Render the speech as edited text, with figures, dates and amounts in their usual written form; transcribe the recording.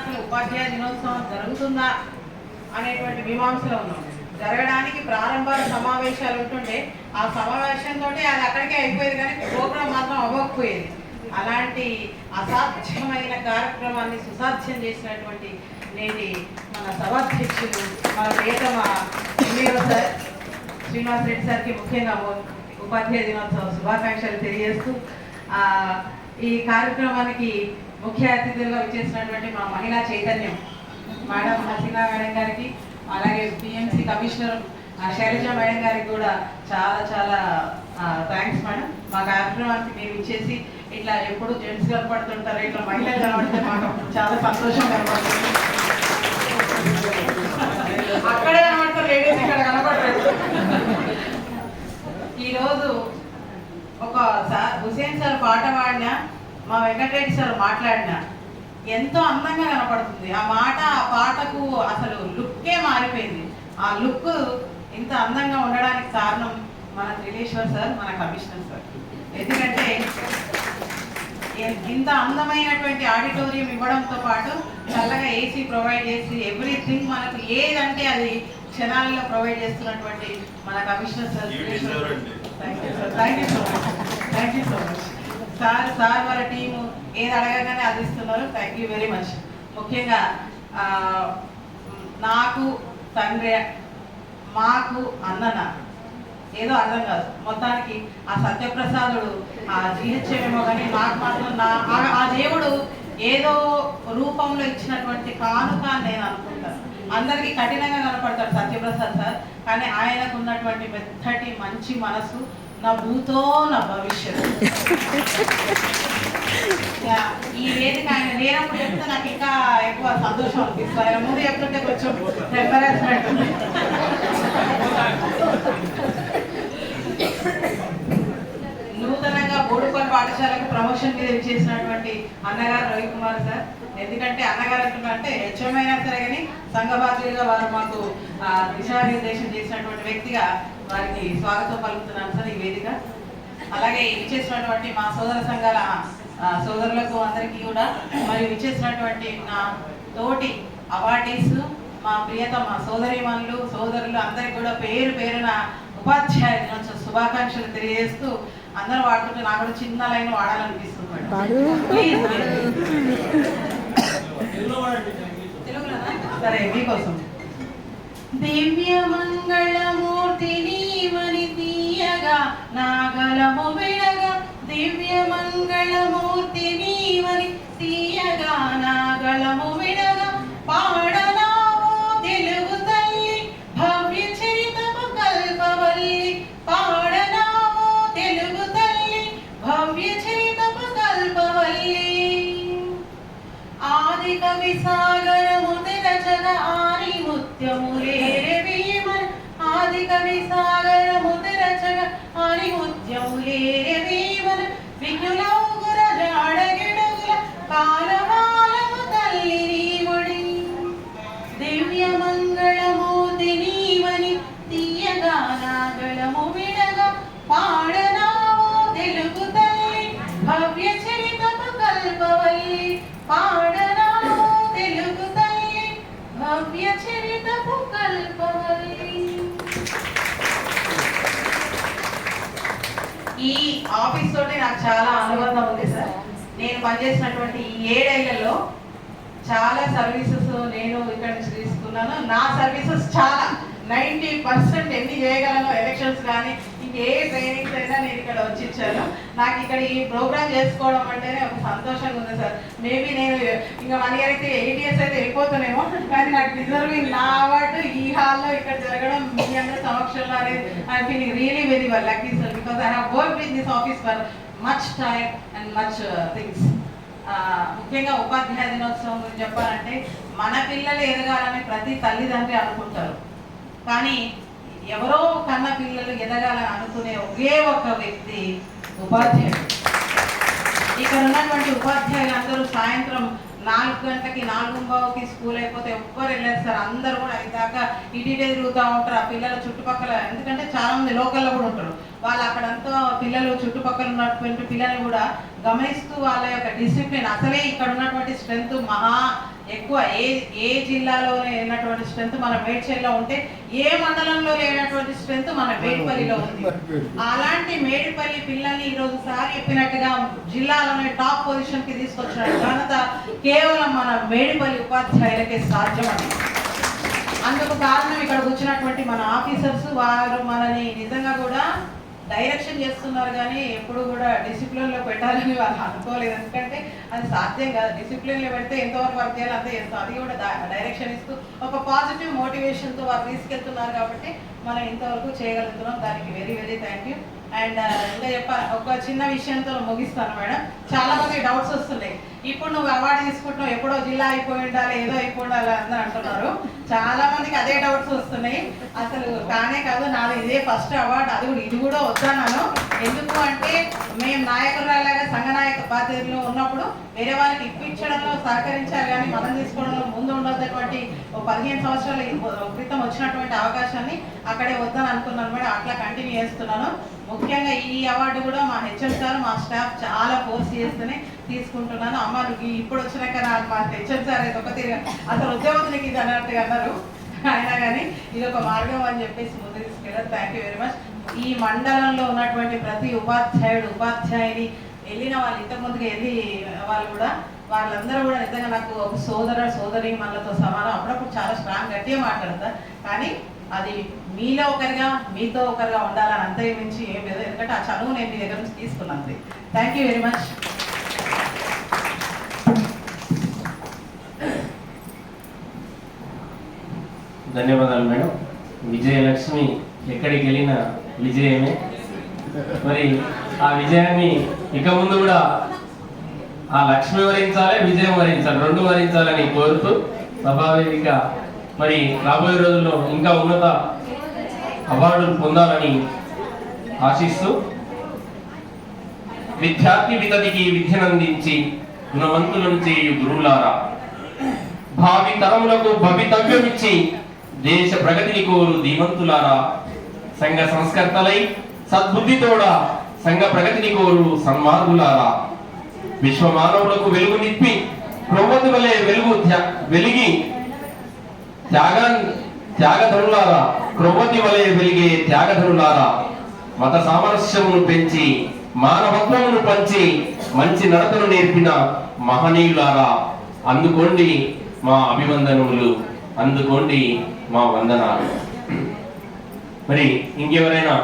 అసలు ఉపాధ్యాయ దినోత్సవం జరుగుతుందా అనేటువంటి మీమాంసలో ఉన్నాం. జరగడానికి ప్రారంభ సమావేశాలు ఉంటుండే, ఆ సమావేశంతో అది అక్కడికే అయిపోయేది, కానీ ప్రోగ్రాం మాత్రం అవ్వకపోయేది. అలాంటి అసాధ్యమైన కార్యక్రమాన్ని సుసాధ్యం చేసినటువంటి నేటి మన సభాధ్యక్షులు మన ప్రియతమ ఎంఈఓ సార్ శ్రీనివాస్ రెడ్డి సార్కి ముఖ్యంగా ఉపాధ్యాయ దినోత్సవ శుభాకాంక్షలు తెలియజేస్తూ, ఈ కార్యక్రమానికి ముఖ్య అతిథులుగా విచ్చేసినటువంటి మా మహిళా చైతన్యం మేడం హసీనా మేడం గారికి, అలాగే పిఎంసి కమిషనర్ శైలజ మేడం గారికి కూడా చాలా చాలా థ్యాంక్స్ మేడం. మా కార్యక్రమానికి మీరు ఇచ్చేసి ఇట్లా ఎప్పుడు జెంట్స్ కనపడుతుంటారు, ఇట్లా మహిళలు కనబడితే మాకు చాలా సంతోషం కనపడుతుంది. అక్కడే కనబడతారు లేడీస్, ఇక్కడ కనపడలేదు. ఈరోజు ఒక సార్ హుసేన్ సార్ పాట పాడినా, మా వెంకటరెడ్డి సార్ మాట్లాడినా ఎంతో అందంగా కనపడుతుంది. ఆ మాట ఆ పాటకు అసలు లుక్కే మారిపోయింది. ఆ లుక్ ఇంత అందంగా ఉండడానికి కారణం మన త్రిలేశ్వర్ సార్, మన కమిషనర్ సార్. ఎందుకంటే ఇంత అందమైనటువంటి ఆడిటోరియం ఇవ్వడంతో పాటు చల్లగా ఏసీ ప్రొవైడ్ చేసి ఎవ్రీథింగ్ మనకు ఏదంటే అది క్షణాలలో ప్రొవైడ్ చేస్తున్నటువంటి మన commissioner sir Trileshwar. Thank you sir, thank you so much, thank you so much sir వాళ్ళ టీము ఏది అడగగానే అది ఇస్తున్నారు. Thank you very much. ముఖ్యంగా నాకు తండ్రి, మాకు అన్నన ఏదో అర్థం కాదు, మొత్తానికి ఆ సత్యప్రసాదుడు ఆ జీహెచ్ఎమేమో కానీ నాకు మాత్రం ఆ దేవుడు ఏదో రూపంలో ఇచ్చినటువంటి కానుక నేను అనుకుంటాను. అందరికీ కఠినంగా కనపడతాడు సత్యప్రసాద్ సార్, కానీ ఆయనకు ఉన్నటువంటి మెత్తటి మంచి మనసు నా భూతో నా భవిష్యత్తు. ఈ వేదిక ఆయన లేనప్పుడు చెప్తే నాకు ఇంకా ఎక్కువ సంతోషం అనిపిస్తుంది. ఆయన ముందు చెప్తుంటే కొంచెం ఎంబరాస్మెంట్. నూతనంగా బోడుపల్లి పాఠశాలకు ప్రమోషన్ మీద చేసినటువంటి అన్నగారు రవికుమార్ సార్. ఎందుకంటే అన్నగారు అంటే హెచ్ఎమైనా సరే కానీ సంఘ బాధ్యులుగా వారు మాకు దిశానిర్దేశం చేసినటువంటి వ్యక్తిగా వారికి స్వాగతం పలుకుతున్నాను సార్ ఈ వేదిక. అలాగే ఇచ్చేసినటువంటి మా సోదర సంఘాల సోదరులకు అందరికీ కూడా, మరియు ఇచ్చేసినటువంటి నా తోటి అవార్డీస్, మా ప్రియతమ సోదరీమణులు సోదరులు అందరికీ కూడా పేరు పేరున ఉపాధ్యాయ దినోత్సవ శుభాకాంక్షలు తెలియజేస్తూ, అందరూ వాడుతుంటే నాకు కూడా చిన్న లైన్ వాడాలనిపిస్తుంది మేడం. తెలుగులోనా? సరే మీకోసం. దివ్య మంగళమూర్తి నీవని తీయగా నాగలము విడగా, దివ్య మంగళమూర్తి నీవని తీయగా నాగలము విడగా, పాడనావో తెలుగు తల్లి భవ్య చరితము కల్పవల్లి, పాడనావో తెలుగు తల్లి భవ్య చరితము కల్పవల్లి. ఆది కవి సాగరము తెరచగ ఆని ముత్యములేరే వేమన, ఆది కవి సాగరము తెరచగ ఆని ముత్యములేరే వేమన, విజ్ఞులౌగుర జాడగిడుగుల కాలమాలము తల్లి నీవుడి. దివ్య మంగళమూర్తి నీవని తీయగా నాగళము విడగా, పాడనావో తెలుగు తల్లి భవ్య చరితము కల్పవల్లి, పాడనావో తెలుగు తల్లి భవ్య చరితము కల్పవల్లి. ఈ ఆఫీస్ తోటి నాకు చాలా అనుబంధం ఉంది సార్. నేను పనిచేసినటువంటి ఈ 7 ఏళ్లలో చాలా సర్వీసెస్ నేను ఇక్కడ నుంచి తీసుకున్నాను. నా సర్వీసెస్ చాలా 90% ఎన్ని చేయగలను, ఎలక్షన్స్ కానీ ఇంకే ట్రైనింగ్స్ అయినా నేను ఇక్కడ వచ్చి ఇచ్చాను. నాకు ఇక్కడ ఈ ప్రోగ్రామ్ చేసుకోవడం అంటేనే ఒక సంతోషంగా ఉంది సార్. మేబీ నేను ఇంకా 1 ఇయర్ అయితే 8 ఇయర్స్ అయితే వెళ్ళిపోతున్నామో, కానీ నాకు డిజర్వింగ్ నా అవార్డు ఈ హాల్లో ఇక్కడ జరగడం మీ అందరి సమక్షంలో అనేది I feeling really very well lucky sir, because I have work with this office for much time and much things. ముఖ్యంగా ఉపాధ్యాయ దినోత్సవం గురించి చెప్పాలంటే మన పిల్లలు ఎదగాలని ప్రతి తల్లిదండ్రి అనుకుంటారు, కానీ ఎవరో కన్న పిల్లలు ఎదగాలని అనుకునే ఒకే ఒక వ్యక్తి ఉపాధ్యాయుడు. ఇక్కడ ఉన్నటువంటి ఉపాధ్యాయులు అందరూ సాయంత్రం 4 గంటలకి 4:15కి స్కూల్ అయిపోతే ఎవ్వరు వెళ్ళారు సార్. అందరూ కూడా దాకా ఇటీటే తిరుగుతూ ఉంటారు ఆ పిల్లల చుట్టుపక్కల. ఎందుకంటే చాలా మంది లోకల్లో కూడా ఉంటారు, వాళ్ళు అక్కడంతా పిల్లలు చుట్టుపక్కల ఉన్నటువంటి పిల్లలు కూడా గమనిస్తూ వాళ్ళ యొక్క డిసిప్లిన్, అసలే ఇక్కడ ఉన్నటువంటి స్ట్రెంత్ మహా ఎక్కువ. ఏ జిల్లాలో లేనటువంటి స్ట్రెంత్ మన మేడ్చల్లో ఉంటే ఏ మండలంలో లేనటువంటి స్ట్రెంత్ మన మేడిపల్లిలో ఉంది. అలాంటి మేడిపల్లి పిల్లల్ని ఈరోజు సార్ చెప్పినట్టుగా జిల్లాలోనే టాప్ పొజిషన్ కి తీసుకొచ్చిన ఘనత కేవలం మన మేడిపల్లి ఉపాధ్యాయులకే సాధ్యమని. అందుకు కారణం ఇక్కడ వచ్చినటువంటి మన ఆఫీసర్స్, వారు మనని నిజంగా కూడా డైరెక్షన్ చేస్తున్నారు, కానీ ఎప్పుడు కూడా డిసిప్లిన్లో పెట్టాలని వాళ్ళు అనుకోలేదు. ఎందుకంటే అది సాధ్యం కాదు. డిసిప్లిన్లో పెడితే ఎంతవరకు వర్క్ చేయాలి అంతే చేస్తాం. అది కూడా డైరెక్షన్ ఇస్తూ ఒక పాజిటివ్ మోటివేషన్తో వారు తీసుకెళ్తున్నారు కాబట్టి మనం ఇంతవరకు చేయగలుగుతున్నాం. దానికి very very thank you. And ఇంకా ఒక చిన్న విషయంతో ముగిస్తాను మేడం. చాలా మంది డౌట్స్ వస్తున్నాయి. ఇప్పుడు నువ్వు అవార్డు తీసుకుంటున్నావు, ఎప్పుడో జిల్లా అయిపోయి ఉండాలి, ఏదో అయిపోయి ఉండాలి అందరూ అంటున్నారు. చాలా మందికి అదే డౌట్స్ వస్తున్నాయి. అసలు కానే కాదు, నాది ఇదే ఫస్ట్ అవార్డు. అది కూడా ఇది కూడా వద్దన్నాను. ఎందుకు అంటే మేము నాయకురాలాగా సంఘ నాయక బాధ్యతలో ఉన్నప్పుడు వేరే వాళ్ళకి ఇప్పించడంలో సహకరించాలి, కానీ మనం తీసుకోవడంలో ముందు ఉండేటువంటి 15 సంవత్సరాల క్రితం వచ్చినటువంటి అవకాశాన్ని అక్కడే వద్దని అనుకున్నాను మేడం. అట్లా కంటిన్యూ చేస్తున్నాను. ముఖ్యంగా ఈ అవార్డు కూడా మా హెచ్ఎం సార్, మా స్టాఫ్ చాలా ఫోర్స్ చేస్తూనే తీసుకుంటున్నాను. అమ్మ నువ్వు ఇప్పుడు వచ్చినాక మా హెచ్ఎం సార్ అయితే ఒక తిరిగి అసలు ఉద్యోగస్తునికి ఇది అన్నట్టుగా అన్నారు. అయినా కానీ ఇది ఒక మార్గం అని చెప్పేసి ముందు తీసుకెళ్ళారు. Thank you very much. ఈ మండలంలో ఉన్నటువంటి ప్రతి ఉపాధ్యాయుడు, ఉపాధ్యాయుని వెళ్ళిన వాళ్ళు, ఇంతకుముందుకు వెళ్ళి వాళ్ళు కూడా, వాళ్ళందరూ కూడా నిజంగా నాకు ఒక సోదరి మనతో సమానం. అప్పుడప్పుడు చాలా స్ట్రాంగ్ గట్టిగా మాట్లాడతా, కానీ అది మీలో ఒకరిగా మీతో ఒకరిగా ఉండాలని అంతే మించి ఏం లేదు. ఎందుకంటే ఆ చదువు నేను మీ దగ్గర నుంచి తీసుకున్నాను. Thank you very much. ధన్యవాదాలు మేడం. విజయలక్ష్మి ఎక్కడికి వెళ్ళిన విజయమే. మరి ఆ విజయాన్ని ఇక ముందు కూడా ఆ లక్ష్మి వరించాలి, విజయం వరించాలి, రెండు వరించాలని కోరుతూ సభావేదిక మరి రాబోయే రోజుల్లో ఇంకా ఉన్నత అవార్డులు పొందాలని ఆశిస్తూ, విద్యార్థి వితతికి విద్యనందించి గుణవంతులను చేయు గురువులారా, భావి తరములకు భవితవ్యమిచ్చి దేశ ప్రగతిని కోరు ధీమంతులారా, సంఘ సంస్కర్తలై సద్బుద్ధితోడ సంఘ ప్రగతిని కోరు సన్మార్గులారా, విశ్వమానవులకు వెలుగు నిప్పి ప్రొవ్వతి వలె వెలిగి త్యాగధనులారా, ప్రొవ్వతి వలె వెలిగే త్యాగధనులారా, మత సామరస్యమును పెంచి మానవత్వమును పంచి మంచి నడతను నేర్పిన మహనీయులారా, అందుకోండి మా అభివందనములు, అందుకోండి మా వందనాలు. మరి ఇంకెవరైనా